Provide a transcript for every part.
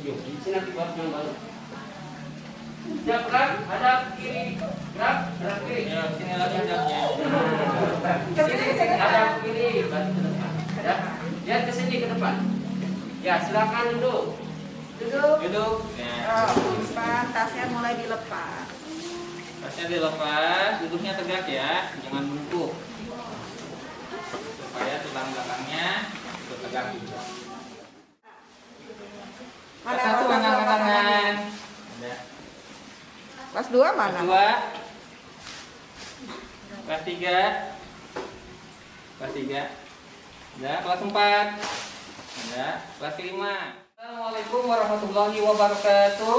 tunjuk. Di sini nanti buat yang baru. Siap, gerak, hadap kiri, gerak kiri. Ya, sini lagi hadapnya. Sini, hadap kiri, balik ke depan. Ya, lihat ke sini ke depan. Ya, silakan duduk. Duduk. Ya. Pak, tasnya mulai dilepas. Tasnya dilepas, duduknya tegak ya, jangan bungkuk. Supaya tulang belakangnya ikut tegak juga. Kelas 1 angkat tangan. Ada. Kelas 2 mana? Kelas 2. Kelas 3. Kelas 3. Ada. Kelas 4. Ada. Kelas 5. Assalamualaikum warahmatullahi wabarakatuh.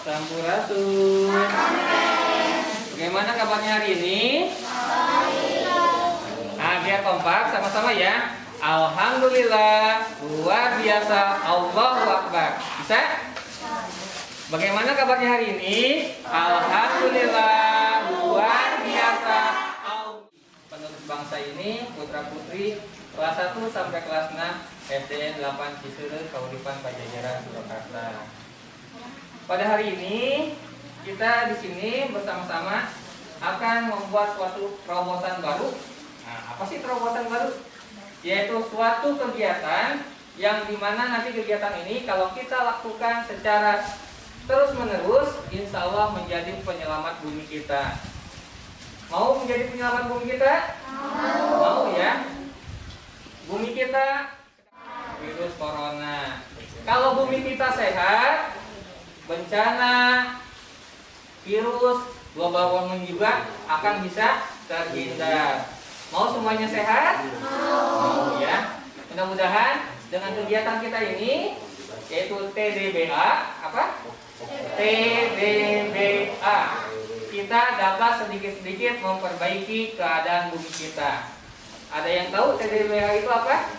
Sampurasun. Bagaimana kabarnya hari ini? Nah, biar kompak sama-sama ya. Alhamdulillah, luar biasa, Allahu Akbar. Bisa? Bagaimana kabarnya hari ini? Alhamdulillah, luar biasa. Penerus bangsa ini, putra-putri kelas 1 sampai kelas 6 SD 8 Cisureu, Kauripan Pajajaran, Surakarta. Pada hari ini kita di sini bersama-sama akan membuat suatu terobosan baru. Nah, apa sih terobosan baru? Yaitu suatu kegiatan yang dimana nanti kegiatan ini kalau kita lakukan secara terus-menerus, insya Allah menjadi penyelamat bumi kita. Mau menjadi penyelamat bumi kita? Mau ya? Bumi kita virus corona. Kalau bumi kita sehat, bencana, virus, global warming juga akan bisa terhindar. Mau semuanya sehat? Mau ya. Mudah-mudahan dengan kegiatan kita ini, yaitu TDBA, apa? TDBA, kita dapat sedikit-sedikit memperbaiki keadaan bumi kita. Ada yang tahu TDBA itu apa?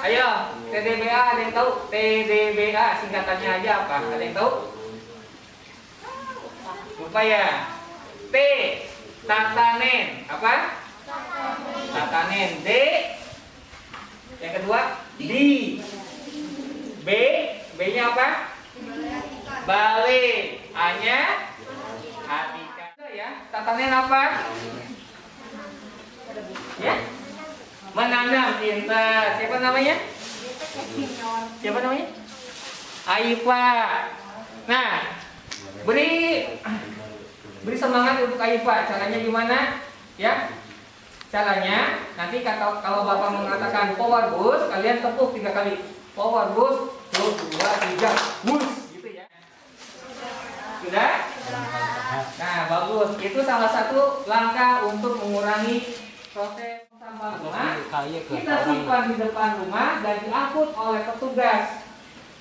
Ayo, TDBA ada yang tahu? TDBA singkatannya aja apa? Ada yang tahu? Lupa ya. T, tatanen. Apa? Tatanen. D, yang kedua di. B, B-nya apa? Balik. A-nya Atika. Ya, tatanen apa? Ya? Menanam, pintar. Siapa namanya? Siapa namanya? Aifa. Nah, beri semangat untuk Aifa. Caranya gimana? Ya, caranya nanti kalau Bapak mengatakan power boost, kalian tepuk 3 kali. Power boost, 1, 2, 3, boost, gitu ya. Sudah? Nah, bagus. Itu salah satu langkah untuk mengurangi proses sampah rumah. Kita simpan di depan rumah dan diangkut oleh petugas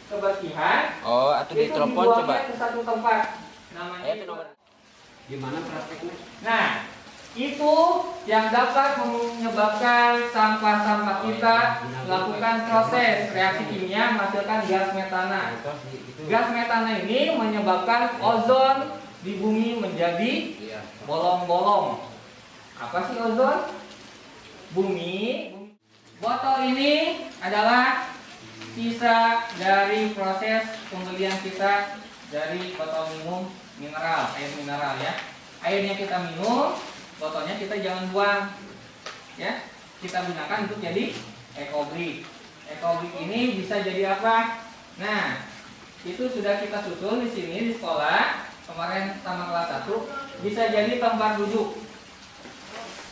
kebersihan. Oh, atau di telepon coba. Ke satu tempat. Namanya itu nomor. Gimana prakteknya? Nah, itu yang dapat menyebabkan sampah-sampah kita melakukan proses reaksi kimia menghasilkan gas metana. Gas metana ini menyebabkan ozon di bumi menjadi bolong-bolong. Apa sih ozon? Bumi. Botol ini adalah sisa dari proses pembelian kita dari botol minum mineral, air mineral ya. Airnya kita minum, botolnya kita jangan buang, ya. Kita gunakan untuk jadi ekobrik. Ekobrik ini bisa jadi apa? Nah, itu sudah kita susun di sini di sekolah kemarin sama kelas 1, bisa jadi tempat duduk,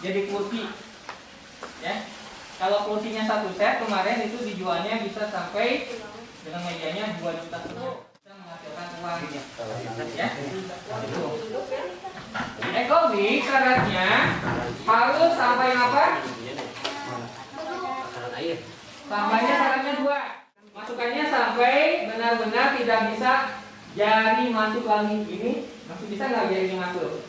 jadi kursi, ya. Kalau kursinya 1 set kemarin itu dijualnya bisa sampai dengan mejanya 2 juta rupiah. Bisa menghasilkan uang, ya. Ekobrik syaratnya harus sampai apa? Sampainya syaratnya 2. Masukannya sampai benar-benar tidak bisa jari masuk lagi ini. Masih bisa nggak jarinya masuk?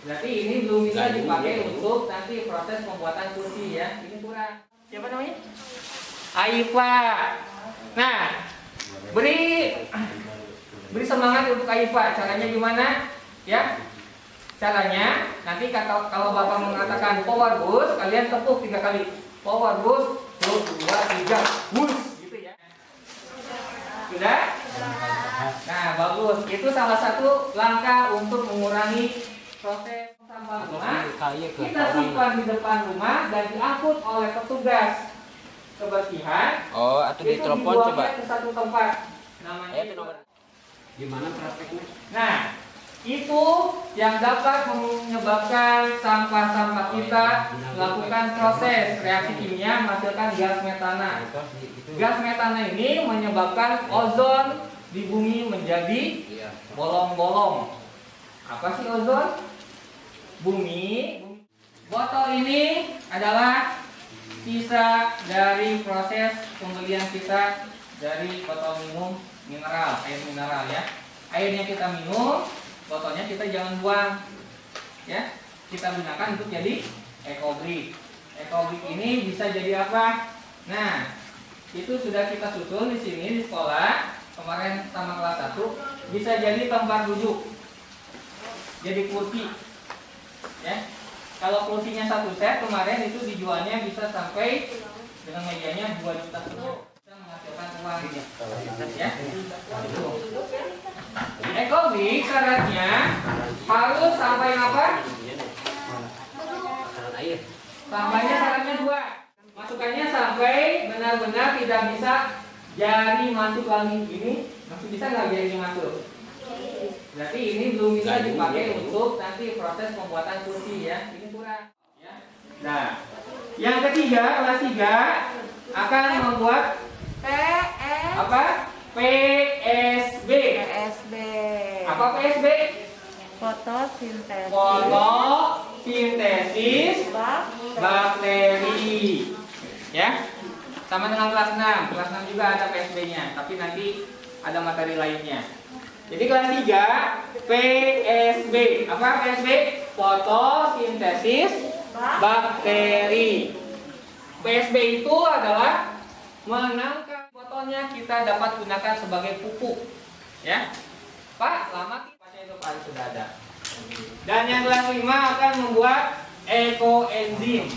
Berarti ini belum bisa dipakai untuk nanti proses pembuatan kursi ya. Ini kurang. Siapa namanya? Aifa. Nah, beri semangat untuk Aifa. Caranya gimana? Ya. Caranya nanti kalau Bapak mengatakan power boost, kalian tepuk 3 kali. Power boost 1 2 3 boost gitu ya. Sudah? Nah, bagus. Itu salah satu langkah untuk mengurangi proses sampah rumah. Kita simpan di depan rumah dan diangkut oleh petugas kebersihan. Oh, atau Itu ditelepon dibuangnya coba. ke satu tempat. Namanya Itu nomor. Gimana prakteknya? Nah, itu yang dapat menyebabkan sampah-sampah kita melakukan proses reaksi kimia menghasilkan gas metana. Gas metana ini menyebabkan ozon di bumi menjadi bolong-bolong. Apa sih ozon? Bumi. Botol ini adalah sisa dari proses pembelian kita dari botol minum mineral, air mineral ya. Airnya kita minum, botolnya kita jangan buang. Ya, kita gunakan untuk jadi ekobrik. Ekobrik ini bisa jadi apa? Nah, itu sudah kita susun di sini di sekolah. Kemarin sama kelas 1 bisa jadi tempat duduk. Jadi kursi. Ya. Kalau kursinya 1 set kemarin itu dijualnya bisa sampai dengan mejanya 2 juta penuh. Bisa menghasilkan uang. Ya. Ekobrik syaratnya harus sampai apa? Sampainya syaratnya 2. Masukannya sampai benar-benar tidak bisa jari masuk lagi ini. Masih bisa nggak jari masuk? Berarti ini belum bisa dipakai untuk nanti proses pembuatan kursi ya. Ini kurang. Ya. Nah, yang ketiga kelas 3 akan membuat apa? PSB. PSB. Apa PSB? Fotosintesis. Fotosintesis bakteri. Ya. Sama dengan kelas 6. Kelas 6 juga ada PSB-nya, tapi nanti ada materi lainnya. Jadi kelas 3 PSB. Apa PSB? Fotosintesis bakteri. PSB itu adalah menangkap botolnya kita dapat gunakan sebagai pupuk. Ya. Pak, lama pasnya itu Pak sudah ada. Dan yang kelas 5 akan membuat ekoenzim.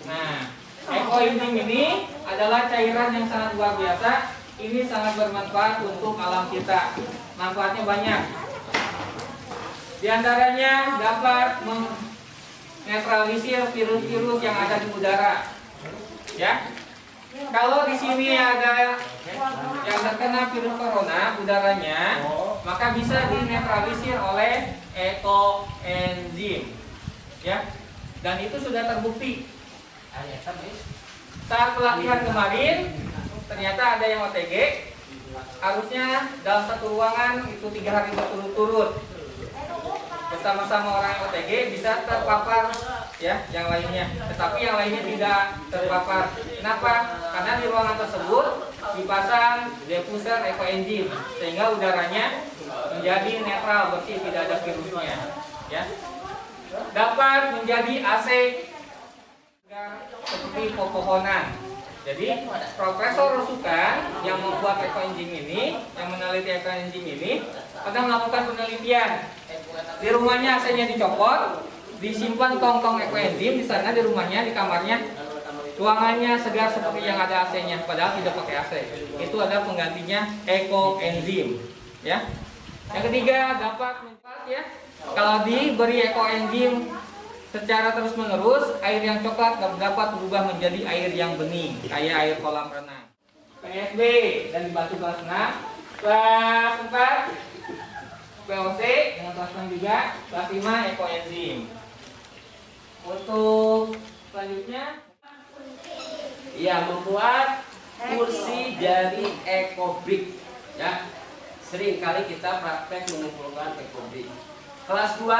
Nah, ekoenzim ini adalah cairan yang sangat luar biasa. Ini sangat bermanfaat untuk alam kita. Manfaatnya banyak. Di antaranya dapat menetralisir virus-virus yang ada di udara. Ya. Kalau di sini ada yang terkena virus corona udaranya, maka bisa dinetralisir oleh ekoenzim. Ya. Dan itu sudah terbukti. Saat pelatihan kemarin ternyata ada yang OTG, harusnya dalam satu ruangan itu 3 hari berturut-turut bersama-sama orang yang OTG bisa terpapar ya yang lainnya, tetapi yang lainnya tidak terpapar. Kenapa? Karena di ruangan tersebut dipasang diffuser ekoenzim sehingga udaranya menjadi netral, bersih, tidak ada virusnya ya. Dapat menjadi AC seperti pepohonan. Jadi Profesor Rosukan yang membuat ekoenzim ini, yang meneliti ekoenzim ini, pernah melakukan penelitian. Di rumahnya AC-nya dicopot, disimpan tong-tong ekoenzim di sana di rumahnya, di kamarnya. Ruangannya segar seperti yang ada AC-nya, padahal tidak pakai AC. Itu adalah penggantinya ekoenzim. Ya. Yang ketiga dapat manfaat ya. Kalau diberi ekoenzim secara terus-menerus, air yang coklat dapat berubah menjadi air yang bening, kayak air kolam renang. PSB dan dibantu kelas 6, kelas 4 POC dengan kelas 6 juga, kelas 5 ekoenzim. Untuk selanjutnya, Ya, membuat kursi jadi ekobrik. Ya, sering kali kita praktek mengumpulkan ekobrik. Kelas 2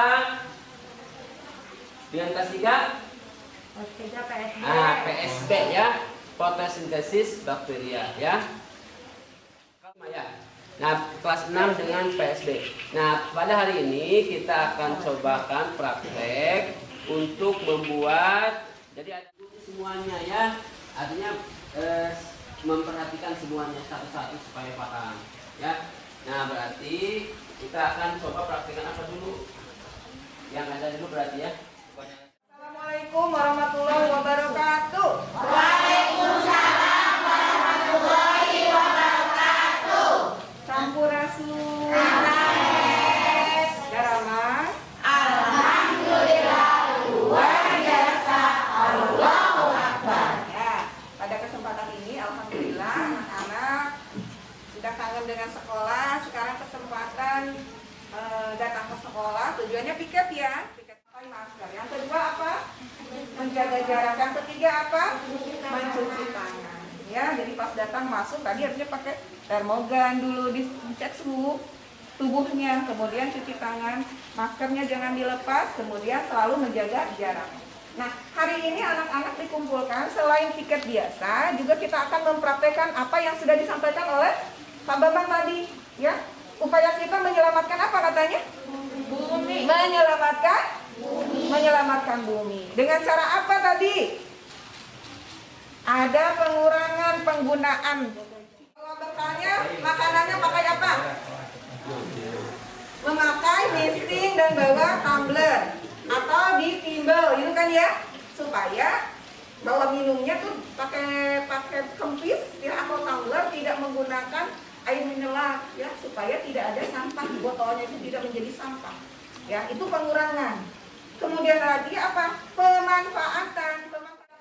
dengan kelas 3 PSB. PSB ya, fotosintesis bakteria ya. Nah, kelas 6 dengan PSB. Nah, pada hari ini kita akan cobakan praktek untuk membuat, jadi ada semuanya ya, artinya memperhatikan semuanya satu-satu supaya paham ya. Nah, berarti kita akan coba praktekkan apa dulu? Yang ada dulu berarti ya. Assalamualaikum warahmatullahi wabarakatuh. Sampurasun. Garama. Ya, pada kesempatan ini alhamdulillah anak-anak sudah kangen dengan sekolah. Sekarang kesempatan datang ke sekolah. Tujuannya piket ya. Piket pakai masker. Yang kedua apa? Menjaga jarak. Yang ketiga apa? Mencuci tangan. Ya, jadi pas datang masuk tadi harusnya pakai termogan dulu, dicek suhu tubuhnya, kemudian cuci tangan, maskernya jangan dilepas, kemudian selalu menjaga jarak. Nah, hari ini anak-anak dikumpulkan, selain piket biasa, juga kita akan mempraktekkan apa yang sudah disampaikan oleh Pak Bambang tadi, ya. Upaya kita menyelamatkan apa katanya? Bumi. Menyelamatkan bumi. Dengan cara apa tadi? Ada pengurangan penggunaan. Kalau bertanya, makanannya pakai apa? Memakai misting dan bawa tumbler atau ditimbel, itu kan ya, supaya bawa minumnya tuh pakai kempis ya, atau tumbler, tidak menggunakan air mineral ya, supaya tidak ada sampah, botolnya itu tidak menjadi sampah ya, itu pengurangan. Kemudian lagi apa? Pemanfaatan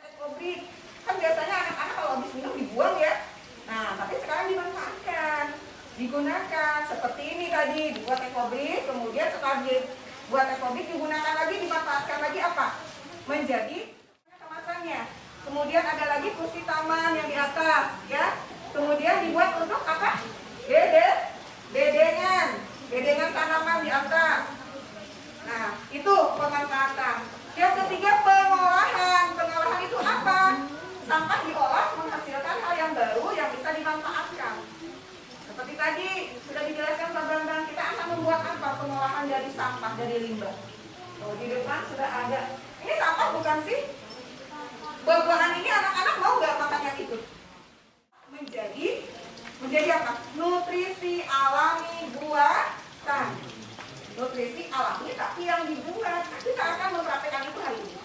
ekobrik. Kan biasanya anak-anak kalau habis minum dibuang ya, nah tapi sekarang dimanfaatkan, digunakan seperti ini tadi, dibuat ekobrik, kemudian setelah dibuat ekobrik digunakan lagi, dimanfaatkan lagi apa? Menjadi kemasannya. Kemudian ada lagi kursi taman yang di atas ya, kemudian dibuat untuk apa? Bedengan tanaman di atas. Nah, itu pemanfaatan. Yang ketiga pengolahan. Pengolahan itu apa? Sampah diolah menghasilkan hal yang baru yang bisa dimanfaatkan. Seperti tadi sudah dijelaskan Pak Bambang, kita akan membuat apa? Pengolahan dari sampah, dari limbah. Oh, di depan sudah ada. Ini sampah bukan sih? Buah-buahan ini anak-anak mau nggak makannya itu? Menjadi apa? Nutrisi alami buatan. Nutrisi alami tapi yang dibuat. Kita akan mempraktekkan itu hari ini.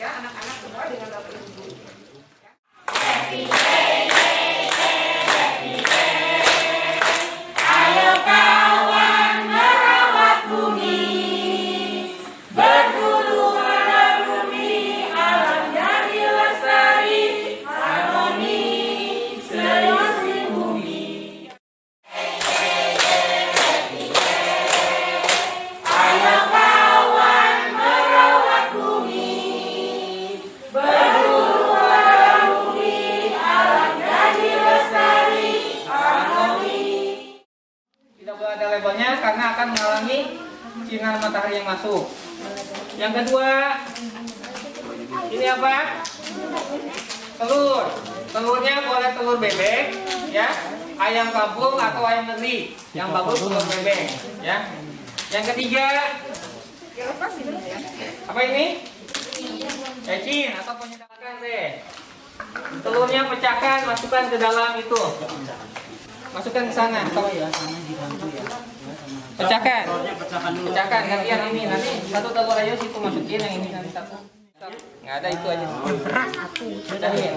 Ya, anak-anak semua dengan Bapak Ibu. Ayo kawan merawat bumi, berburu pada bumi, alam jadi lestari, harmoni seisi bumi. Ayo kawan merawat bumi, berburu pada bumi, alam jadi lestari, harmoni. Tidak boleh ada labelnya karena akan mengalami sinar matahari yang masuk. Yang kedua, ini apa? Telur. Telurnya boleh telur bebek, ya, ayam kampung atau ayam negeri. Yang bagus telur bebek, ya. Yang ketiga, apa ini? Ecin atau penyedapkan deh. Telurnya pecahkan, masukkan ke dalam itu. Masukkan ke sana. Pecahkan. Pecahkan gantian ini nanti satu telur aja situ masukin, yang ini nanti satu. Nggak ada itu aja. Pecahin.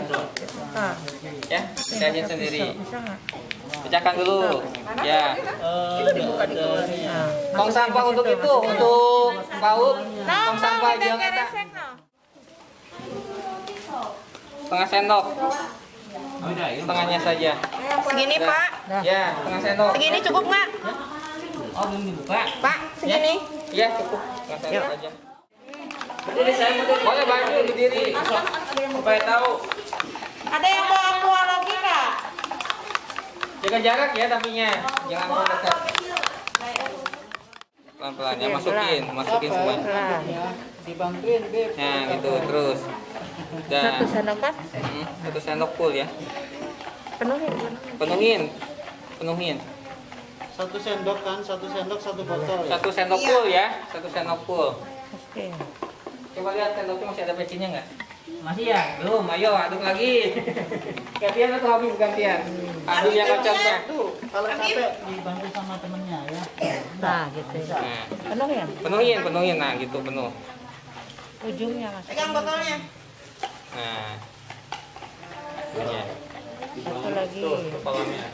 Ya, pecahin sendiri. Pecahkan dulu. Ya. Tong sampah untuk itu, untuk paut. Tong sampah yang ada. Setengah sendok. Setengahnya saja. Segini Pak. Ya, setengah sendok. Segini cukup nggak? Oh, belum dibuka. Pak, segini. Iya, cukup. Setengah sendok aja. Boleh baju berdiri supaya tahu. Ada yang mau aqualogi nggak? Jaga jarak ya tapinya, jangan terlalu dekat. Pelan-pelan ya, masukin semua. Dibantuin, Beb. Nah, gitu terus. Dan Satu sendok Pak. satu sendok full ya. Penuhin. Penuhin. Satu sendok kan, satu sendok, satu botol. Satu sendok full ya, satu sendok full. Oke. Coba lihat sendoknya masih ada pecinnya nggak? Masih ya? Belum, ayo aduk lagi. Gantian atau habis gantian? Aduk yang kocoknya. Tuh, kalau capek dibantu sama temennya ya. Nah, gitu. Nah, Penuh ya? penuhin. Nah, gitu penuh. Ujungnya mas. Pegang botolnya. Nah, ininya. Satu lagi. Kepalanya.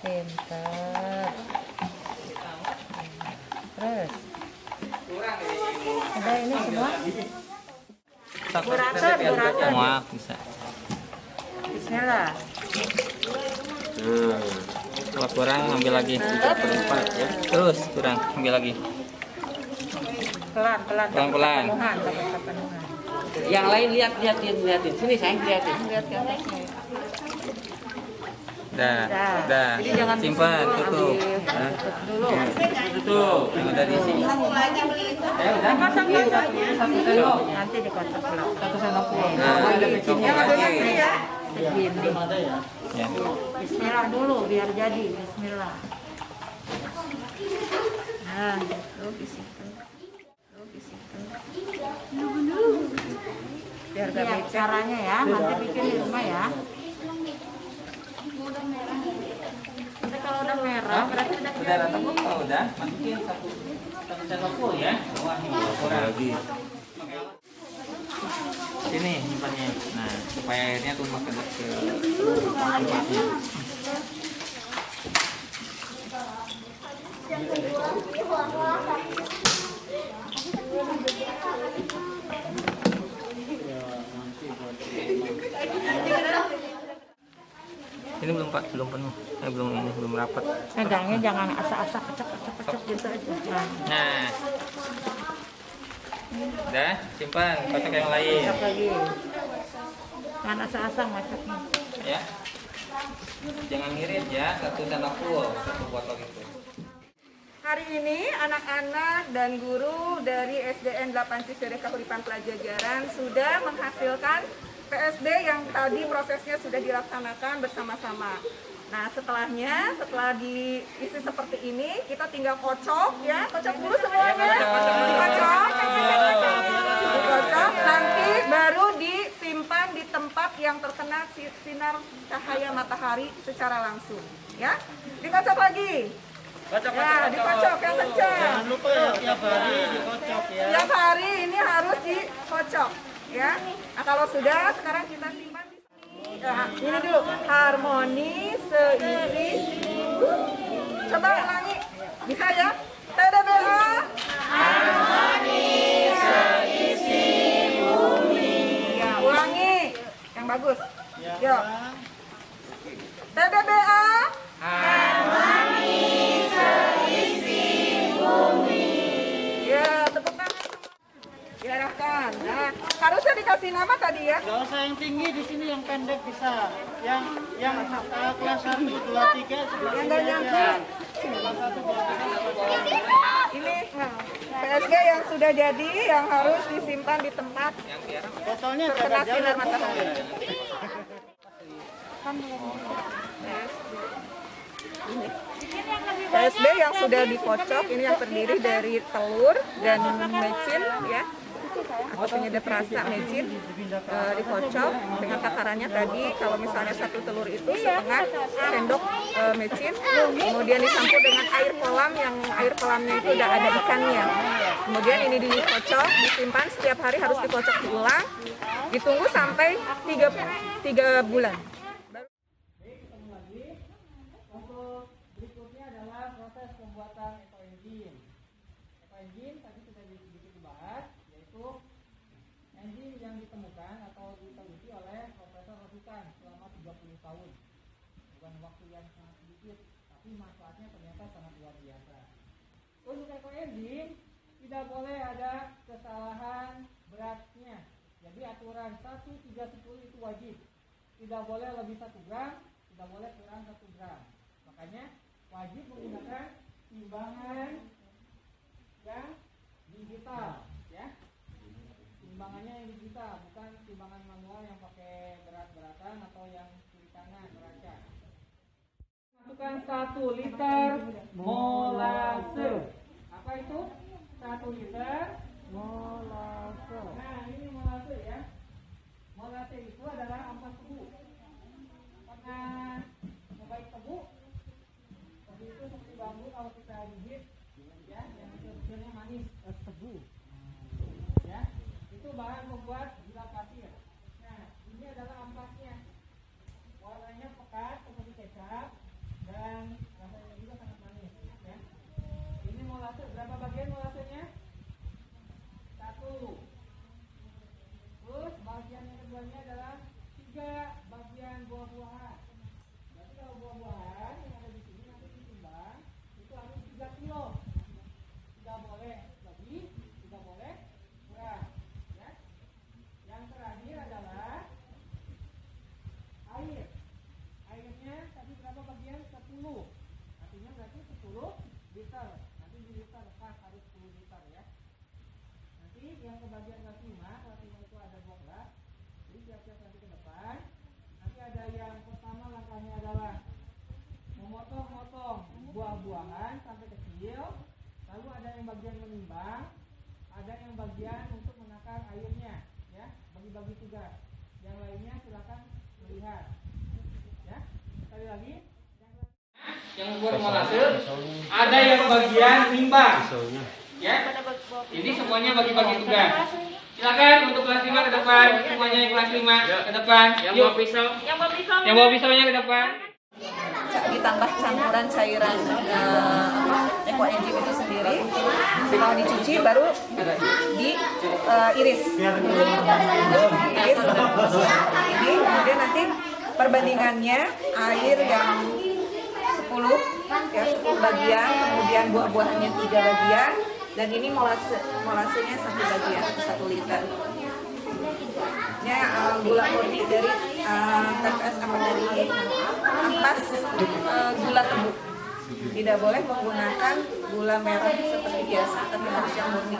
Pintar. Terus. Ada ini semua? Burator. Muak bisa. Bismillah. Kalau kurang ambil lagi. Berempat ya. Terus kurang ambil lagi. Pelan. Pelan-pelan. Kepenuhan. Yang lain liatin. Sini sayang liatin. Lihat ke atasnya. Dah. Jadi jangan Simpan, dulu, tutup. ambil tutup dulu. Tutup. Yang ada di sini. Nanti dikocok dulu. Nah, Yang adanya ini ya. Segini. ya. Bismillah dulu biar jadi. Bismillah. Nah, itu di situ. Biar gak becek. Caranya ya, nanti bikin di rumah ya. Nanti kalau udah merah, berarti udah Udah datang kok? Oh, udah. Masukin satu sendok full ya. Kurang lagi. Sini nyimpannya. Nah, supaya airnya tuh makin ke tempatnya. Ini belum Pak, belum penuh. Belum rapat. pegangnya jangan asak-asak kecek gitu aja. Nah. Udah, simpan, kocok yang lain. Kocok lagi. Jangan asak-asak macetnya. Ya. Jangan ngirit ya, satu sendok full, satu botol itu. Hari ini anak-anak dan guru dari SDN 8 Cisere Kahuripan Pelajaran sudah menghasilkan PSD yang tadi prosesnya sudah dilaksanakan bersama-sama. Nah, setelah diisi seperti ini, kita tinggal kocok ya, kocok dulu semuanya, dikocok, nanti baru disimpan di tempat yang terkena sinar cahaya matahari secara langsung, ya. Dikocok lagi. Ya, dikocok yang kencang. Jangan lupa ya tiap hari dikocok ya. Tiap hari ini harus dikocok, ya. Nah, kalau sudah, sekarang kita simpan di sini. Nah, ini dulu, harmoni seisi. Coba ulangi, bisa ya? TDBA. Harmoni seisi bumi. Ya, ulangi, yang bagus. Yuk. TDBA. Harmoni seisi bumi. Ya, tepuk tangan semua. Diarahkan. Nah, harusnya dikasih nama tadi ya. Gak usah yang tinggi di sini, yang pendek bisa. Yang kelas 1, 2, 3 Yang gak nyangka. Ini PSG yang sudah jadi, yang harus disimpan di tempat botolnya terkena jaga sinar jarak. matahari. PSB yang sudah dikocok, ini yang terdiri dari telur dan mecin ya, atau penyedap rasa mecin, dikocok dengan takarannya tadi. Kalau misalnya satu telur itu setengah sendok mecin, kemudian dicampur dengan air kolam, yang air kolamnya itu udah ada ikannya. Kemudian ini dikocok, disimpan setiap hari, harus dikocok diulang, ditunggu sampai 3 bulan. Berikutnya adalah proses pembuatan ekoenzim. Ekoenzim tadi sudah sedikit dibahas, yaitu enzim yang ditemukan atau diteliti oleh Profesor Rosukan selama 30 tahun. Bukan waktu yang sangat sedikit, tapi manfaatnya ternyata sangat luar biasa. Untuk ekoenzim tidak boleh ada kesalahan beratnya. Jadi aturan 1/310 itu wajib. Tidak boleh lebih 1 gram, tidak boleh kurang 1 gram. Makanya wajib menggunakan timbangan yang digital, ya. Timbangannya yang digital, bukan timbangan manual yang pakai berat-beratan atau yang kiri kanan neraca. Masukkan 1 liter molase. Apa itu? 1 liter molase. Nah, ini molase ya. Molase itu adalah ampas tebu. Pernah nyobain tebu? kalau kita gigit ya yang hasilnya manis tebu ya, itu bahan membuat gula pasir. Nah, ini adalah ampasnya, warnanya pekat seperti kecap dan rasanya juga sangat manis ya. Ini molase, berapa bagian molasenya? 1. Terus bagian yang keduanya adalah 3 bagian buah-buahan. Berarti kalau buah-buahan yang ada di sini nanti ditimbang itu harus 3 kilo. Tidak boleh lebih, tidak boleh kurang. Ya. Yang terakhir adalah air. Airnya tadi berapa bagian? 10. Artinya berarti 10 liter. Nanti di liter pas harus 10 liter ya. Nanti yang kebagian kelas 5 itu ada 12. Jadi siap-siap nanti ke depan. Nanti ada yang pertama langkahnya adalah memotong-motong buah-buahan sampai kecil. Lalu ada yang bagian menimbang, ada yang bagian untuk menakar airnya, ya. Bagi-bagi tugas. Yang lainnya silakan melihat. Ya. Sekali lagi. Yang buat molase, ada yang bagian nimbang. Ya. Jadi semuanya bagi-bagi tugas. Silakan untuk kelas 5 ke depan, semuanya yang kelas 5 ke depan. Yang bawa pisau. Yang bawa pisaunya ke depan. Ditambah campuran cairan aqua enzim itu sendiri. Kalau dicuci baru diiris. Iris ini, kemudian nanti perbandingannya air yang 10 ya 10 bagian, kemudian buah-buahannya 3 bagian, dan ini molasenya 1 bagian 1 liter. Ini gula murni dari TPS apa dari ampas gula tebu. Tidak boleh menggunakan gula merah seperti biasa, tapi harus yang murni.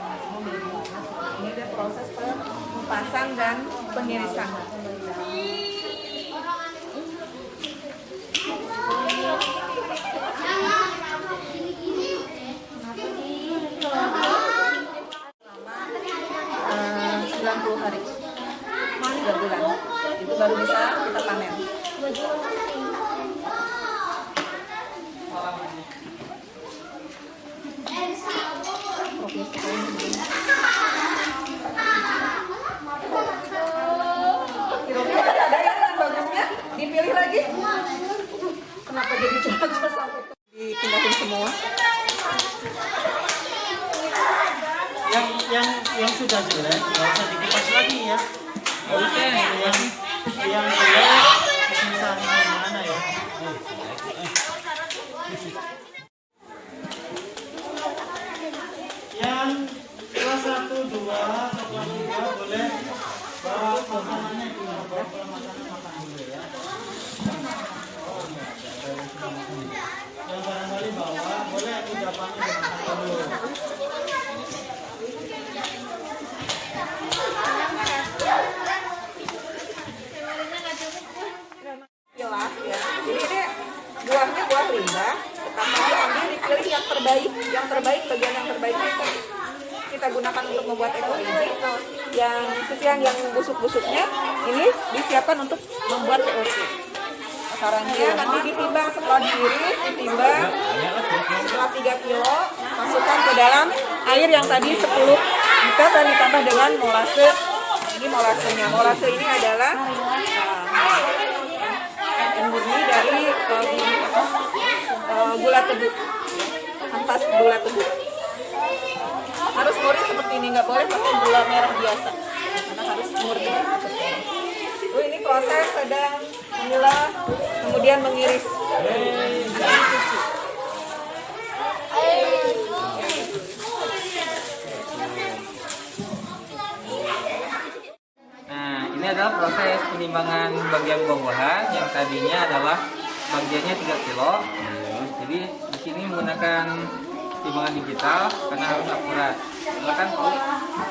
Ini ada proses pengupasan dan pengirisan. Selama 90 hari, 3 bulan, itu baru bisa kita panen. Kira-kira ada yang bagusnya dipilih lagi? Kenapa jadi coba sampai dipindahin semua? Yang sudah jelek nggak usah dikupas lagi ya. Oke, yang jelek misalnya mana ya? Yang kelas 1, 2, atau kelas 3 boleh bawa makanannya dulu, bawa makanan makan dulu ya. Yang barangkali bawa boleh ucapannya dimakan dulu. Pilah ya. Jadi ini buahnya buah limbah, tetapi diambil dipilih yang terbaik bagian yang terbaiknya itu kita gunakan untuk membuat ekoenzim. Yang sisian yang busuk-busuknya ini disiapkan untuk membuat POC. Sarannya nanti ditimbang setelah diiris, ditimbang setelah 3 kilo, masukkan ke dalam air yang tadi 10 liter dan ditambah dengan molase. Ini molasenya. Molase ini adalah murni dari gula tebu, ampas gula tebu. Harus murni seperti ini, nggak boleh pakai gula merah biasa, karena harus murni. Ini proses sedang memilah, kemudian mengiris. Nah, ini adalah proses penimbangan bagian buah-buahan yang tadinya adalah bagiannya 3 kilo. Jadi di sini menggunakan timbangan digital karena harus akurat. Silakan Pak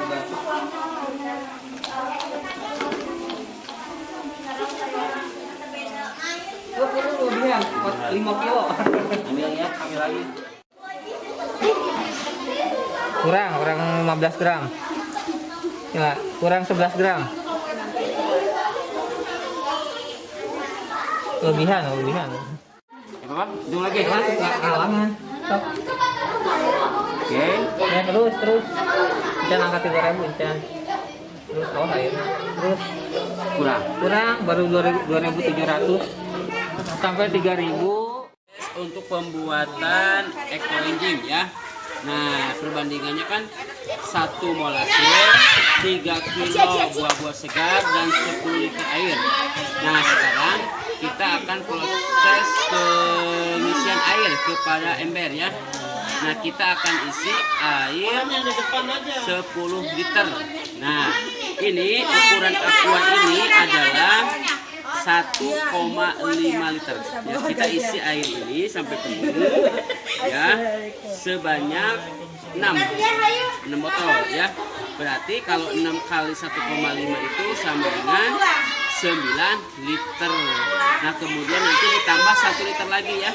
dibantu. Lebihan 5 kilo. Ambil ya, ambil lagi. Kurang 15 gram. Ya, kurang 11 gram. Lebihan. Apa? Ujung lagi. Halangan. Sok. Oke. Ya terus. Cen angkat 3.000 Cen. Terus airnya. Terus kurang baru 2.700 sampai 3.000. Untuk pembuatan eco engine ya. Nah, perbandingannya kan 1 molase, 3 kilo buah-buah segar dan 10 liter air. Nah, sekarang kita akan proses pengisian air kepada ember ya. Nah, kita akan isi air 10 liter. Nah, ini ukuran akuan ini adalah 1,5 liter. Ya, kita isi air ini sampai penuh ya, sebanyak 6 botol ya. Berarti kalau 6 kali 1,5 itu sama dengan 9 liter. Nah, kemudian nanti ditambah 1 liter lagi ya.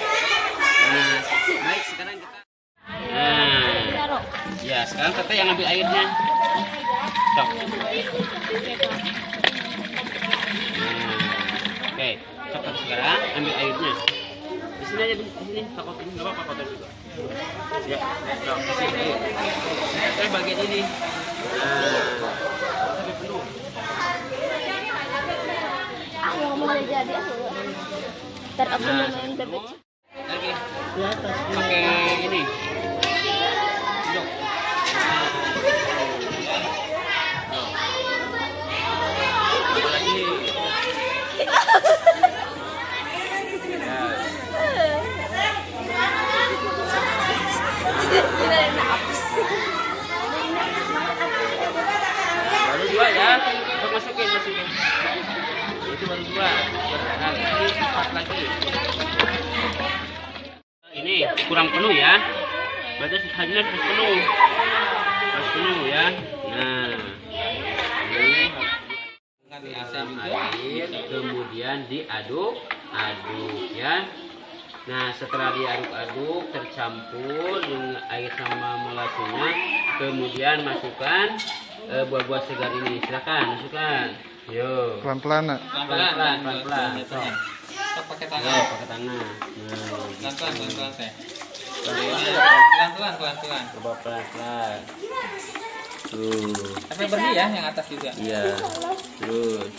Nah, baik, sekarang kita ya, sekarang kita yang ambil airnya. Stop. Oke, coba sekarang ambil airnya. Di sini aja, di sini. Takut ini enggak apa-apa kotor juga. Ya, stop. Kasih air. Saya bagian ini. Sampai penuh. Mau jadi ntar aku main bebek. Lagi. Pakai ini. Jok. Lagi. Baru 2 ya, untuk masukin. Itu baru 2. Nah, ini 4 lagi. Ini kurang penuh ya. Berarti hasilnya harus penuh. Harus penuh ya. Nah, ini dalam air, kemudian diaduk ya. Nah, setelah diaduk-aduk tercampur dengan air sama molasenya, kemudian masukkan buah-buah segar ini. Silakan masukkan. Yo. Pelan-pelan. Pelan-pelan. Pakai Yo, tangan. pakai tangan. Nah, Pelan-pelan teh. Pelan-pelan. Coba pelan-pelan. Tuh. Sampai bersih ya yang atas juga. Iya. Terus.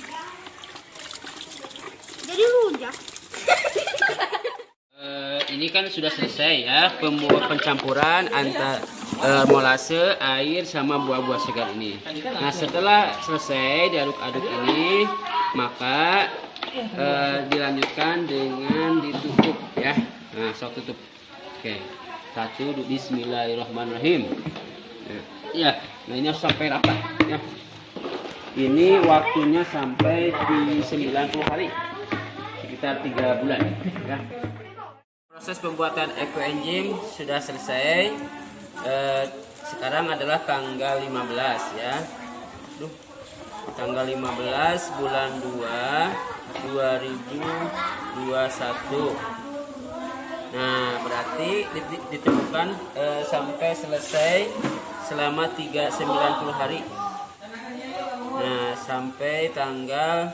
Jadi rujak. Ini kan sudah selesai ya pencampuran antara molase, air sama buah-buah segar ini. Nah, setelah selesai diaduk-aduk ini, maka dilanjutkan dengan ditutup ya. Nah, sok tutup. Oke. 1, bismillahirrahmanirrahim. Ya, nah ini harus sampai rapat ya. Ini waktunya sampai di 90 hari. Sekitar 3 bulan ya. Proses pembuatan eco engine sudah selesai. Sekarang adalah tanggal 15 ya. Tanggal 15 bulan 2 2021. Nah, berarti ditemukan sampai selesai selama 90 hari. Nah, sampai tanggal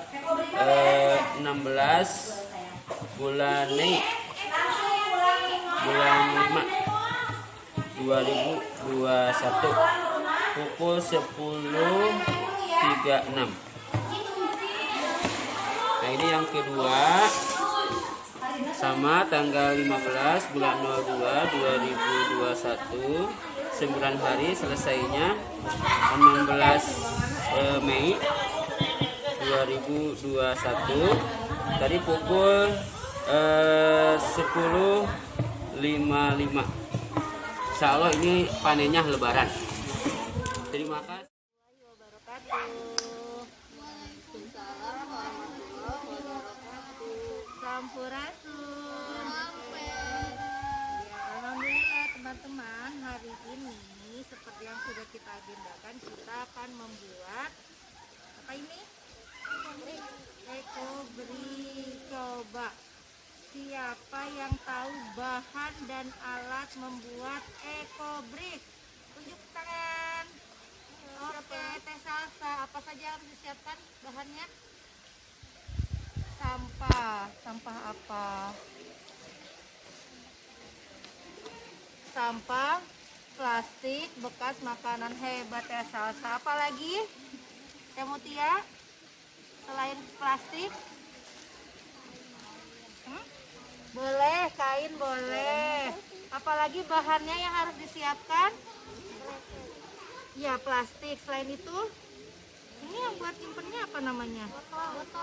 16 bulan Mei bulan 5 2021 pukul 10.36. Nah, ini yang kedua sama tanggal 15 bulan 02 2021, 9 hari selesainya 16 Mei 2021 tadi pukul 10.55. Insya Allah ini panennya lebaran. Terima kasih. Sampurasun. Ya, alhamdulillah teman-teman, hari ini seperti yang sudah kita agendakan, kita akan membuat apa ini? Ekobrik. Coba siapa yang tahu bahan dan alat membuat ekobrik? Tunjuk tangan. Oke, teh salsa. Apa saja harus disiapkan bahannya? Sampah apa? sampah plastik bekas makanan. Hebat ya Salsa. Apa lagi Teh Mutia selain plastik? Boleh, kain boleh. Apalagi bahannya yang harus disiapkan? Ya, plastik. Selain itu, ini yang buat simpennya apa namanya?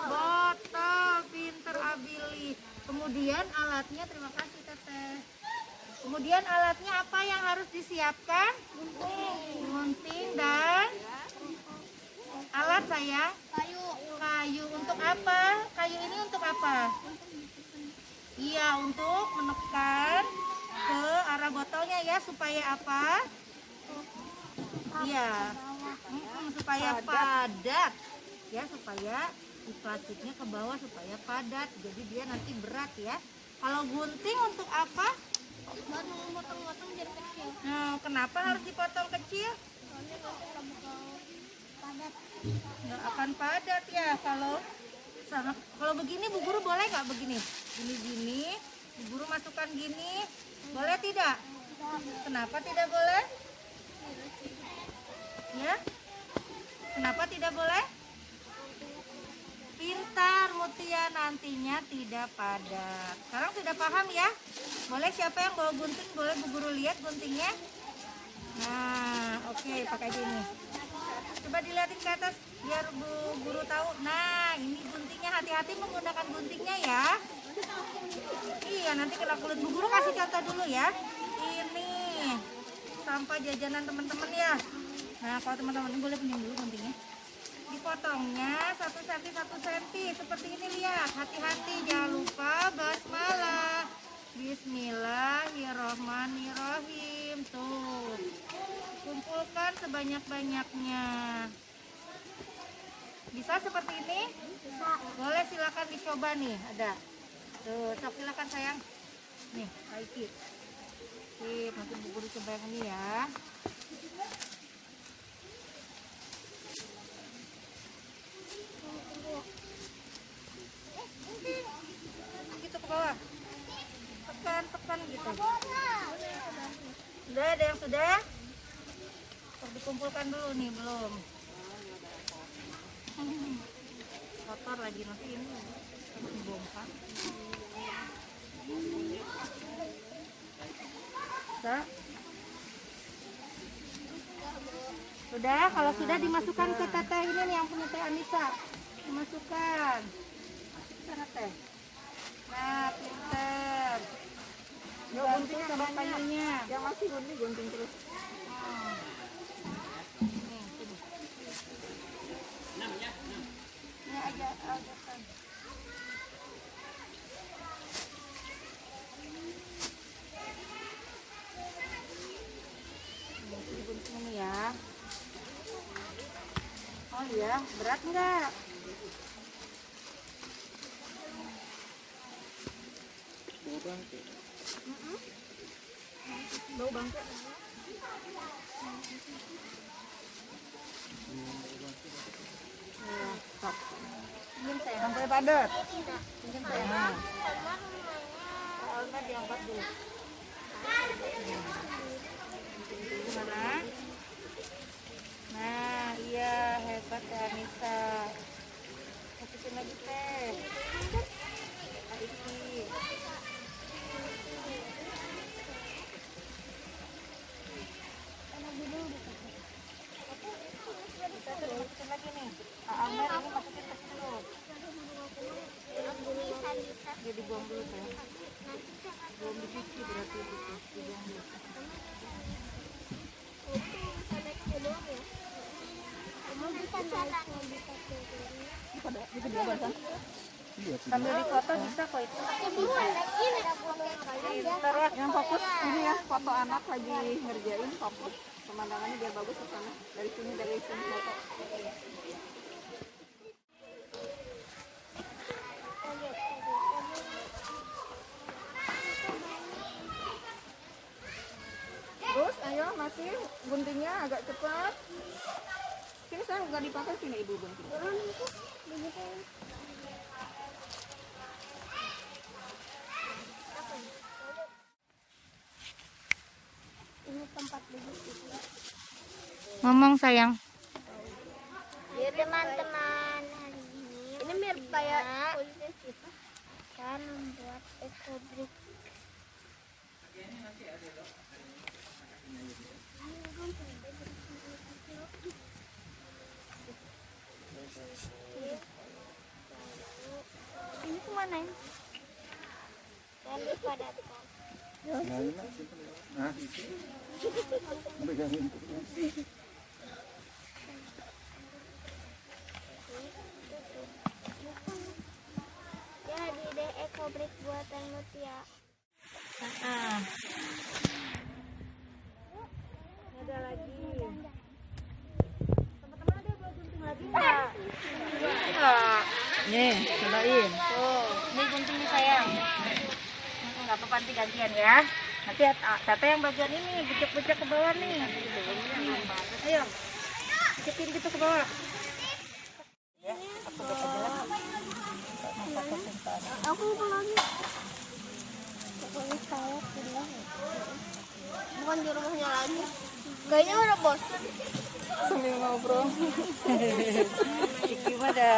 Botol. Pinter Abili. Kemudian alatnya, terima kasih Teteh. Kemudian alatnya apa yang harus disiapkan? Gunting dan alat sayang? Kayu. Untuk apa? Kayu ini untuk apa? Iya, untuk menekan ke arah botolnya ya, supaya apa? Iya, supaya padat ya, supaya di plastiknya ke bawah supaya padat, jadi dia nanti berat ya. Kalau gunting untuk apa? Buat memotong-motong jadi kecil. Nah, kenapa harus dipotong kecil? Soalnya nanti nggak bakal padat. Nggak akan padat ya kalau begini. Bu Guru boleh nggak begini? Gini, Bu Guru masukkan gini, boleh tidak? Kenapa tidak boleh? Ya? Kenapa tidak boleh? Pintar Mutia, nantinya tidak padat. Sekarang sudah paham ya? Boleh siapa yang bawa gunting, boleh Bu Guru lihat guntingnya? Nah, oke, pakai gini. Coba dilihatin ke atas biar Bu Guru tahu. Nah, ini guntingnya, hati-hati menggunakan guntingnya ya. Iya, nanti kena kulit. Bu Guru kasih contoh dulu ya. Ini sampah jajanan teman-teman ya. Nah, kalau teman-teman boleh pinjam dulu guntingnya. Dipotongnya 1 cm 1 cm seperti ini, lihat. Hati-hati, jangan lupa basmalah. Bismillahirrohmanirrohim. Tuh, kumpulkan sebanyak-banyaknya. Bisa seperti ini? Boleh, silakan dicoba nih. Ada. Tuh, sok silakan sayang. Nih, Aiki. Sip, nanti Bu Guru coba yang ini ya. Gitu ke bawah. Tekan gitu. Sudah, ada yang sudah? Untuk dikumpulkan dulu nih, belum. Kotor lagi, nanti ini harus dibongkar. Sudah, kalau sudah dimasukkan ke teteh ini nih yang punya Teh Anissa. Dimasukkan. Sana Teh. Nah, pinter. Dibantu sama kayunya. Yang masih gunting terus. Nih, sini. Ini aja kan. Gunting ini ya. Oh iya, berat enggak? Bau bangke. Ya, stop. Pinjam saya sampai padat. Pinjam saya. Nah. Soalnya diangkat dulu. Gimana? Nah, iya, hebat ya Anissa. Masukin lagi Teh. Aiki. Kita tuh masukin lagi nih. Amber ini masukin ke situ. Jadi buang dulu Teh. Belum dicuci berarti itu. Dibuang dulu. Sambil dipoto bisa kok itu. Pintar ya. Yang fokus ini ya, foto anak lagi ngerjain, fokus pemandangannya biar bagus ke sana. Dari sini foto. Terus ayo masih guntingnya agak cepat. Sini saya nggak dipakai, sini ibu gunting. Ngomong sayang. Ya teman-teman, hari ini mirip kayak kulitnya kita kan membuat ekobrik. Ini kemana ini? Jangan lupa datang. Jadi deh ekobrik buatan Mutia. Ada lagi. Teman-teman ada yang mau gunting lagi nggak? Nih, cobain. Tuh, ini guntingnya sayang. Nggak apa-apa nanti gantian ya. Nanti Tata yang bagian ini, bucek-bucek ke bawah nih. Ayo, bucekin gitu ke bawah. Ya, aku buat aja lah. Aku lagi. Pokoknya saya pulang. Bukan di rumahnya lagi. Kayaknya udah bosan. Sambil ngobrol. Gimana?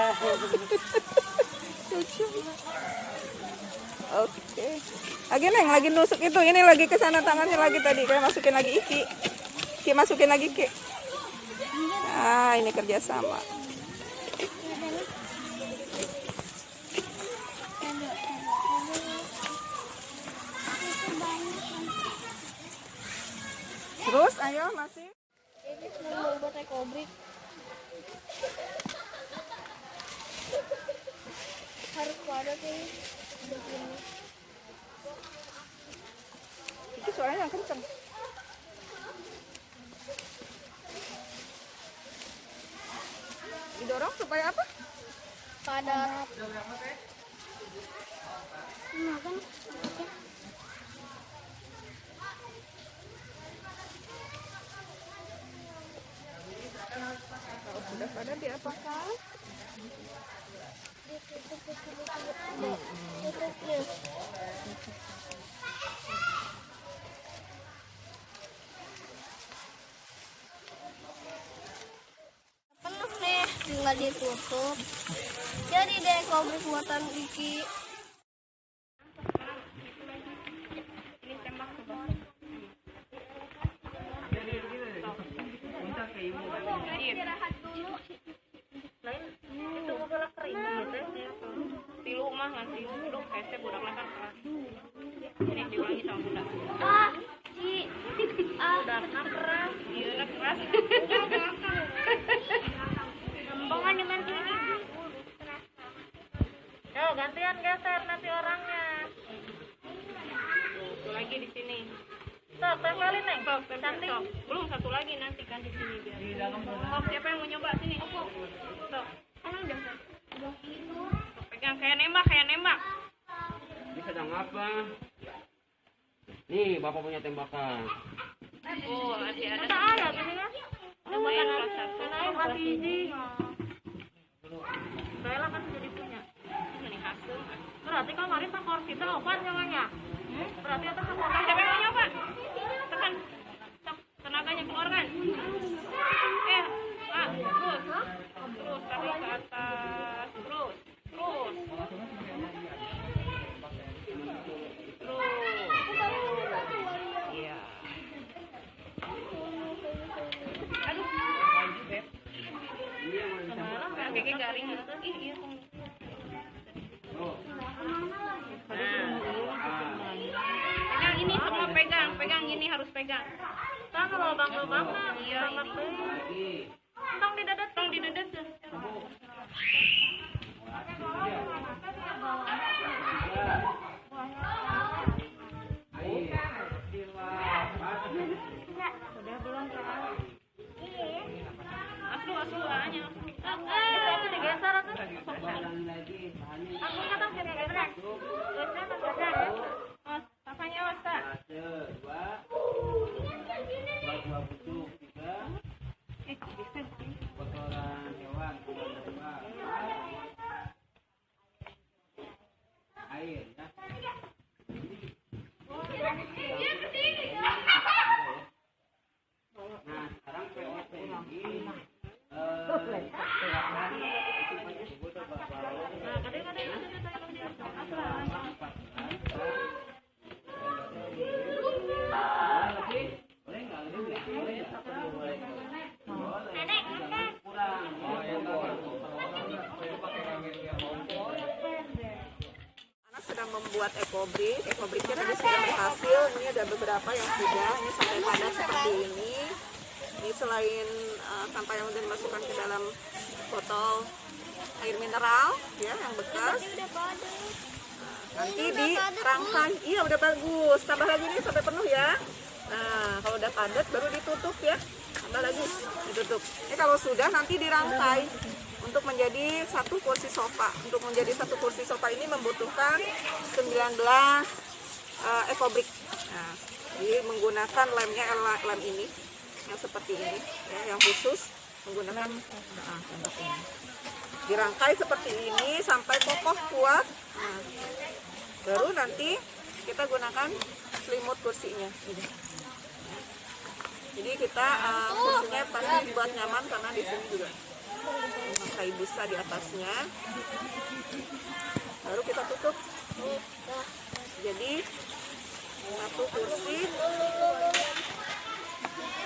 Oke. Lagi Neng, lagi nusuk itu. Ini lagi ke sana tangannya lagi tadi. Kayak masukin lagi Iki. Ki masukin lagi Ki. Ah, ini kerjasama. Terus, ayo masih. Ini semua buat ekobrik. Harus pada sih. Begini. Iki suaranya yang kenceng. Didorong supaya apa? Padat. Makan. Kalau sudah padat diapakan? Penuh nih, tinggal ditutup. Jadi deh ekobrik buatan Iki. Gampangan dengan ini. Yo, gantian geser nanti orangnya. Tuh lagi di sini. Sok, tempelin Neng. Sok, sok. Belum satu lagi nanti kan di sini biar. Sok, siapa yang mau nyoba sini? Sok. Sok, pegang kayak nembak, Ini sedang apa? Nih, Bapak punya tembakan. Oh, ada Ada gini kan? Tembakan kelas satu. Tembakan biji. Bella kan jadi punya. Ini hasil. Berarti kemarin tekor kita opan namanya. Berarti itu tekor. Siapa yang mau nyoba? Tekan. Sok, tenaganya keluarkan. Terus. Terus tarik ke atas. Terus. Iya. Aduh. Beb. Kayaknya garing. Ih, iya. Pegang ini semua pegang ini harus pegang. Kan lubang-lubangnya. Iya, ini. Tong di dadat. Sudah belum kan? Asu hanya. Itu digeser atau? Aku kata sini geser. Geser ya. Mas, papanya Wasta. Kotoran hewan, air ya. Nah, sekarang POP. membuat ekobrik. Ekobriknya tadi sudah berhasil. Ini ada beberapa yang sudah. Ini sampai padat seperti ini. Ini selain sampah yang sudah dimasukkan ke dalam botol air mineral ya yang bekas. Nanti dirangkai. Iya udah bagus. Tambah lagi nih sampai penuh ya. Nah kalau udah padat baru ditutup ya. Tambah lagi ditutup. Ini kalau sudah nanti dirangkai untuk menjadi satu kursi sofa. Untuk menjadi satu kursi sofa ini membutuhkan 19 ekobrik. Nah, jadi menggunakan lemnya lem ini yang seperti ini ya, yang khusus menggunakan contoh ini. Dirangkai seperti ini sampai kokoh kuat. Nah, baru nanti kita gunakan selimut kursinya. Jadi kita kursinya pasti dibuat nyaman karena di sini juga memakai busa di atasnya. Baru kita tutup. Jadi satu kursi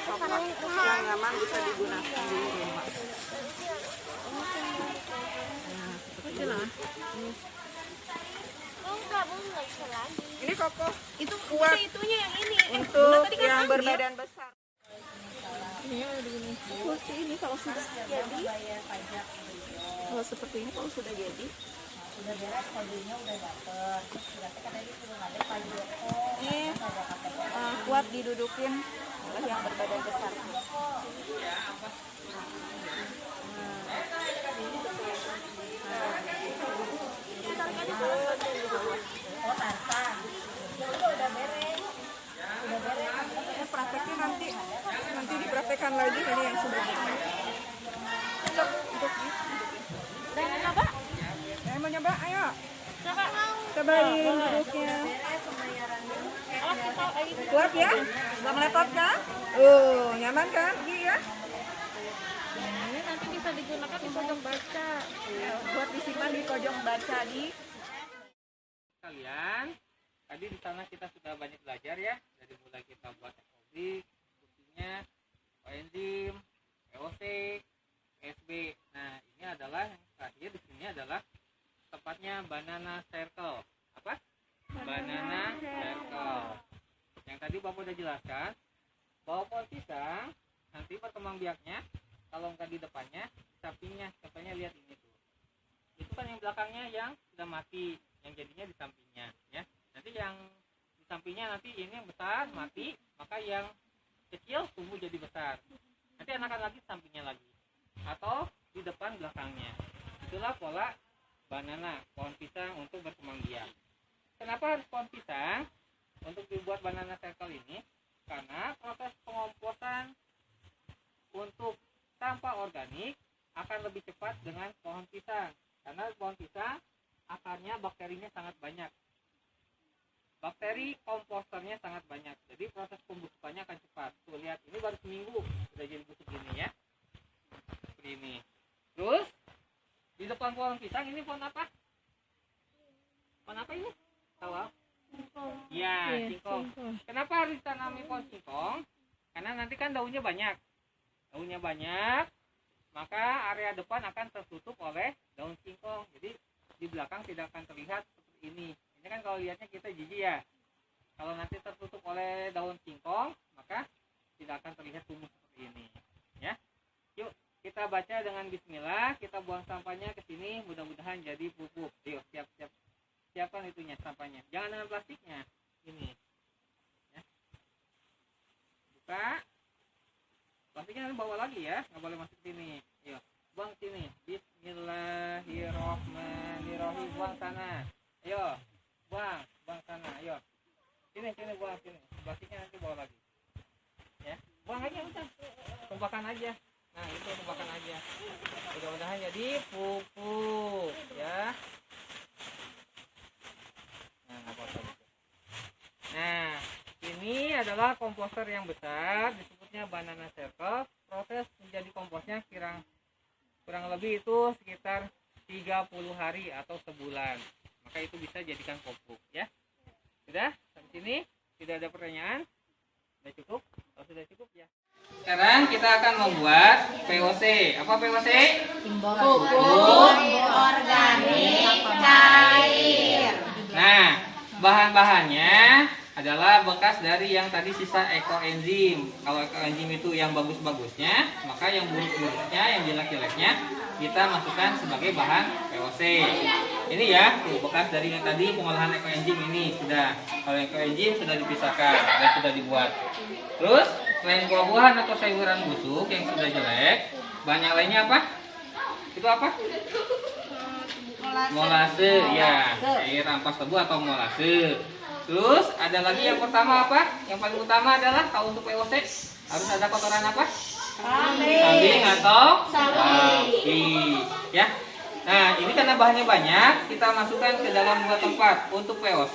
yang nyaman bisa digunakan di rumah. Ini kokoh, itu kuat. Itunya yang ini. Untuk yang berbadan besar. Kursi ini kalau sudah jadi, kalau seperti ini kalau sudah jadi, ini kuat didudukin oleh yang berbadan besar. Prakteknya nanti dipraktekkan lagi ini yang sudah jadi. Untuk mau nyoba, ayo. Cobain duduknya. Kuat ya? Nggak meletot kan? Nyaman kan? Iya. Ini nanti bisa digunakan di pojok baca. Buat disimpan di pojok baca di. Kalian, tadi di sana kita sudah banyak belajar ya. Dari mulai kita buat ekobrik, kursinya, koenzim, POC, SB. Nah, ini adalah yang terakhir di sini adalah tepatnya banana circle. Apa? Banana circle. Yang tadi Bapak udah jelaskan bahwa pohon pisang nanti berkembang biaknya kalau nggak di depannya, di sampingnya. Contohnya lihat ini tuh. Itu kan yang belakangnya yang sudah mati, yang jadinya di sampingnya ya. Nanti yang di sampingnya nanti ini yang besar mati, maka yang kecil tumbuh jadi besar. Nanti anakan lagi sampingnya lagi atau di depan belakangnya. Itulah pola banana, pohon pisang untuk berkembang biak. Kenapa harus pohon pisang untuk dibuat banana circle ini? Karena proses pengomposan untuk sampah organik akan lebih cepat dengan pohon pisang. Karena pohon pisang akarnya bakterinya sangat banyak. Bakteri komposternya sangat banyak. Jadi proses pembusukannya akan cepat. Tuh lihat, ini baru seminggu sudah jadi busuk gini ya. Seperti ini. Terus di depan pohon pisang ini pohon apa? Pohon apa ini? Tahu? Ya, singkong. Kenapa harus ditanami pohon singkong? Karena nanti kan daunnya banyak. Daunnya banyak, maka area depan akan tertutup oleh daun singkong. Jadi di belakang tidak akan terlihat seperti ini. Ini kan kalau lihatnya kita jijik ya. Kalau nanti tertutup oleh daun singkong, maka tidak akan terlihat tumbuh seperti ini. Ya, yuk kita baca dengan Bismillah. Kita buang sampahnya ke sini. Mudah-mudahan jadi pupuk. Yuk siapkan itunya sampahnya. Jangan dengan plastiknya. Ini. Ya. Buka. Plastiknya bawa lagi ya. Nggak boleh masuk sini. Yuk buang sini. Bismillahirrahmanirrahim. Buang sana. Ayo. Buang sana, ayo. Sini buang sini. Plastiknya nanti bawa lagi. Ya, buang aja udah. Tumpahkan aja. Nah, itu tumpahkan aja. Mudah-mudahan jadi pupuk, ya. Nah, nggak apa-apa gitu. Nah, ini adalah komposter yang besar, disebutnya banana circle. Proses menjadi komposnya kurang lebih itu sekitar 30 hari atau sebulan. Maka itu bisa jadikan pupuk ya. Sudah? Sampai sini tidak ada pertanyaan? Sudah cukup? Kalau sudah cukup ya. Sekarang kita akan membuat POC. Apa POC? Pupuk organik cair. Nah, Bahan-bahannya adalah bekas dari yang tadi sisa ekoenzim. Kalau ekoenzim itu yang bagus-bagusnya, maka yang buruk-buruknya, yang jelek-jeleknya kita masukkan sebagai bahan VOC. Ini ya, tuh, bekas dari yang tadi pengolahan ekoenzim ini sudah. Kalau ekoenzim sudah dipisahkan dan sudah dibuat. Terus selain buah-buahan atau sayuran busuk yang sudah jelek, bahan yang lainnya apa? Itu apa? Molase, ya, air ampas tebu atau molase. Terus ada lagi yang pertama apa? Yang paling utama adalah kalau untuk VOC harus ada kotoran apa? Kambing atau sapi, ya. Nah, ini karena bahannya banyak, kita masukkan ke dalam 2 tempat. Untuk VOC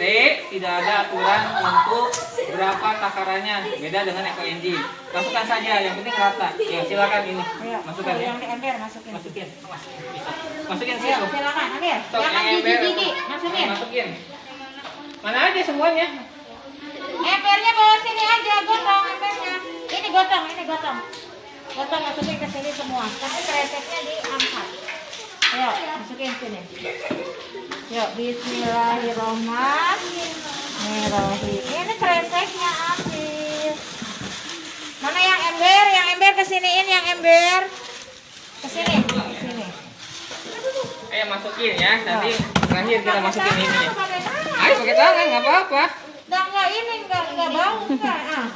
tidak ada aturan untuk berapa takarannya, beda dengan ekoenzim. Masukkan saja, yang penting rata. Ya, silakan ini. Masukkan ya. Yang di ember masukin. Masukin Ya, situ. silakan, Amir. Sok, Jangan yang ember gigi-gigi, itu. masukin. Masukin. Mana aja semuanya? Embernya bawa sini aja, gotong embernya. Ini gotong, ini gotong. Gotong masukin ke sini semua. Tapi kreseknya diangkat. Ayo, masukin sini. Yuk, bismillahirrahmanirrahim. Ini kreseknya ambil. Mana yang ember? Yang ember kesiniin, yang ember. Kesini, kesini. Ayo masukin ya, nanti terakhir kita masukin ini. Ayo pakai tangan, nggak apa-apa. Enggak ini, enggak bau, enggak. Ah.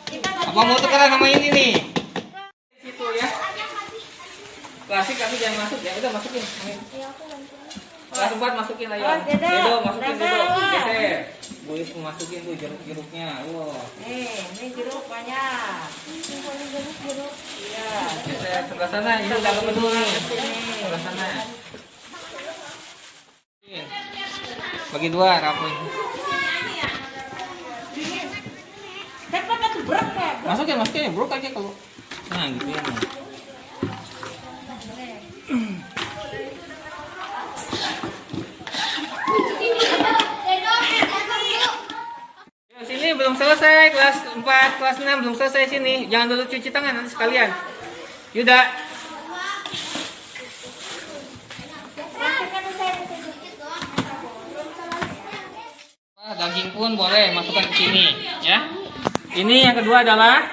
Kita Apa mau tukeran sama ini nih? Situ ya. Klasik tapi jangan masuk ya. Udah masukin. Kelas 4 masukin ayo. Dedo masukin Dedo. Geser. Boleh masukin tuh jeruk-jeruknya. Wow. ini jeruk banyak. Jeruk. Iya. Geser sebelah sana. Ini udah penuh nih. Sebelah sana. Bagi 2 rapuin. Cepat atuh brok ya. Masukin brok aja kalau. Nah, gitu ya. Sini belum selesai, kelas 4, kelas 6 belum selesai sini. Jangan dulu cuci tangan nanti sekalian. Yuda. Daging pun boleh masukkan ke sini, ya. Ini yang kedua adalah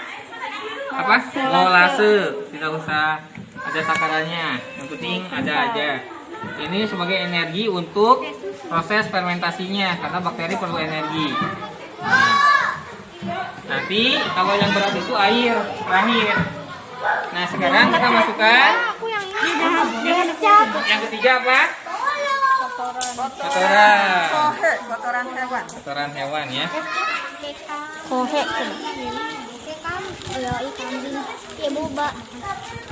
apa? Molase. Tidak usah ada takarannya. Yang penting ada aja. Ini sebagai energi untuk proses fermentasinya karena bakteri perlu energi. Nanti kalau yang berat itu air terakhir. Nah, sekarang kita masukkan yang ketiga apa? Kotoran hewan ya. Kohe. Ya, kambing. Ya, boba.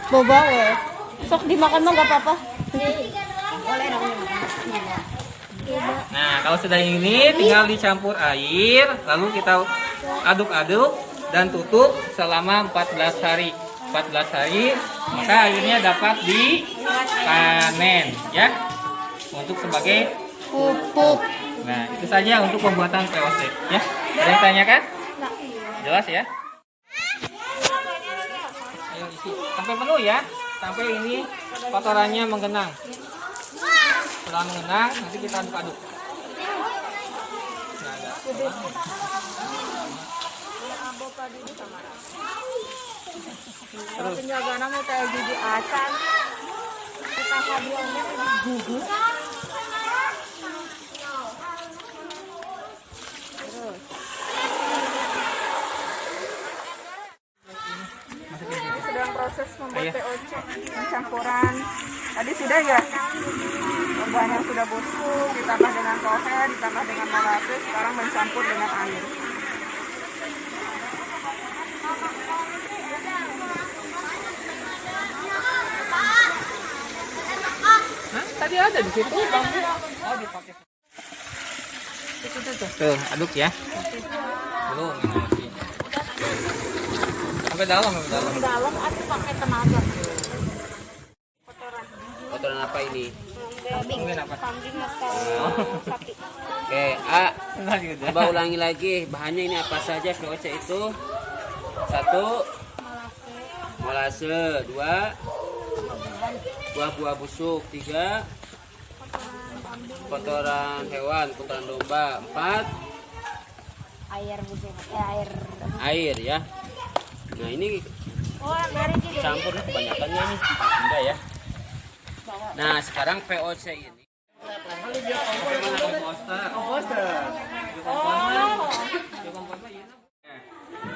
Boba ya. Sok dimakan mah enggak apa-apa. Nah, kalau sudah ini tinggal dicampur air, lalu kita aduk-aduk dan tutup selama 14 hari. 14 hari, maka airnya dapat dipanen ya. Untuk sebagai pupuk. Nah, itu saja untuk pembuatan VOC ya. Ada yang tanyakan? Jelas ya? Ayo isi sampai penuh ya. Sampai ini kotorannya menggenang. Setelah menggenang, nanti kita aduk-aduk. Nah, ada. Terus Penjagaan mau kayak gigi acan. Kita kabiannya gugus. Sedang proses membuat VOC pencampuran. Tadi sudah ya, bahan yang sudah busuk ditambah dengan kohe, ditambah dengan molase, sekarang mencampur dengan air. Hah? Tadi ada di situ bambu. Oh, dipakai. Tuh, aduk ya. Belum ini masih. Sampai dalam, sampai dalam. Dalam atau pakai tenaga. Kotoran apa ini? Mungkin apa? Kambing atau sapi. Oke, A. Lagi udah. Coba ulangi lagi. Bahannya ini apa saja VOC itu? 1. Molase. 2. Buah-buah busuk. 3. kotoran hewan, kotoran domba. 4 Air busuk. air ya. Nah ini Oh, dari gitu. campur kebanyakannya nih, enggak ya. Nah sekarang VOC ini.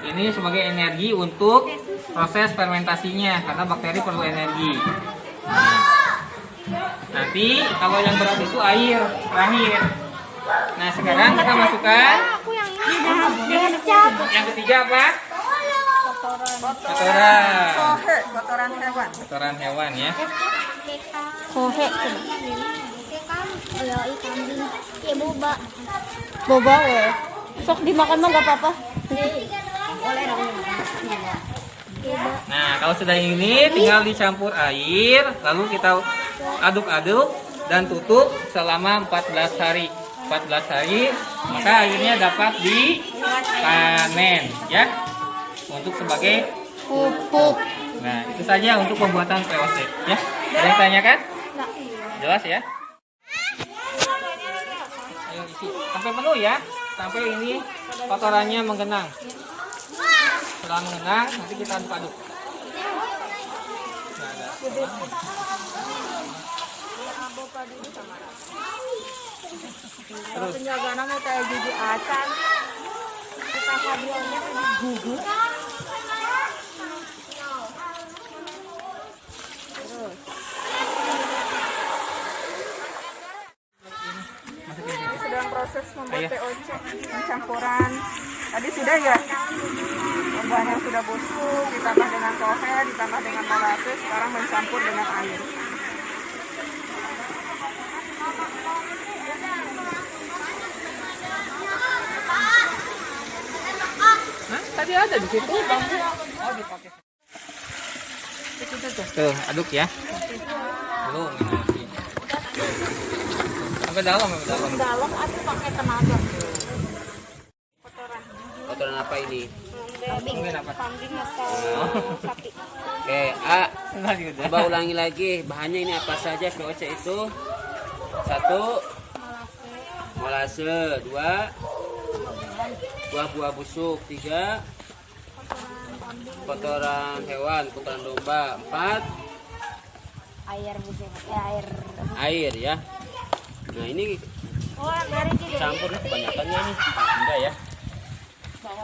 Ini sebagai energi untuk proses fermentasinya karena bakteri perlu energi. Nanti kalau yang berat itu air terakhir. Nah sekarang kita masukkan yang ketiga apa? Kotoran. Kotoran hewan. Kotoran hewan ya. Kohe coba. Ya kambing. Ya boba. Boba we. Sok dimakan mah gak apa-apa. Boleh dong. Nah kalau sudah ini tinggal dicampur air, lalu kita aduk-aduk dan tutup selama 14 hari. 14 hari maka akhirnya dapat dipanen ya untuk sebagai Pupuk. Nah, itu saja untuk pembuatan VOC ya. Ada yang tanyakan? Jelas ya? Ayo isi sampai penuh ya. Sampai ini kotorannya menggenang. Setelah menggenang, nanti kita aduk-aduk. Terus Penjagaan nama kayak gigi acan. Kita hadiahnya gugur. Sedang proses membuat VOC pencampuran. Tadi sudah ya. Bahan yang sudah busuk ditambah dengan kohe, ditambah dengan molasses, sekarang mencampur dengan air. tadi ada di situ. Oh, dipakai. Tuh, aduk ya. Belum. Sampai dalam, sampai dalam. Dalam atau pakai tenaga? Kotoran apa ini? Mungkin apa? Kambing atau sapi? Oke, A. Coba ulangi lagi. Bahannya ini apa saja VOC itu? 1 molase, 2 buah-buah busuk, 3 kotoran hewan, kotoran domba, 4 Air busuk. air ya. Nah ini Oh, dari gitu. campur kebanyakannya nih, enggak ya.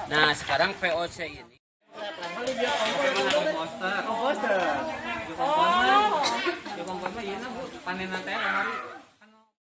Nah sekarang VOC ini Komposter. Komposter. Komposter. Panen nanti hari.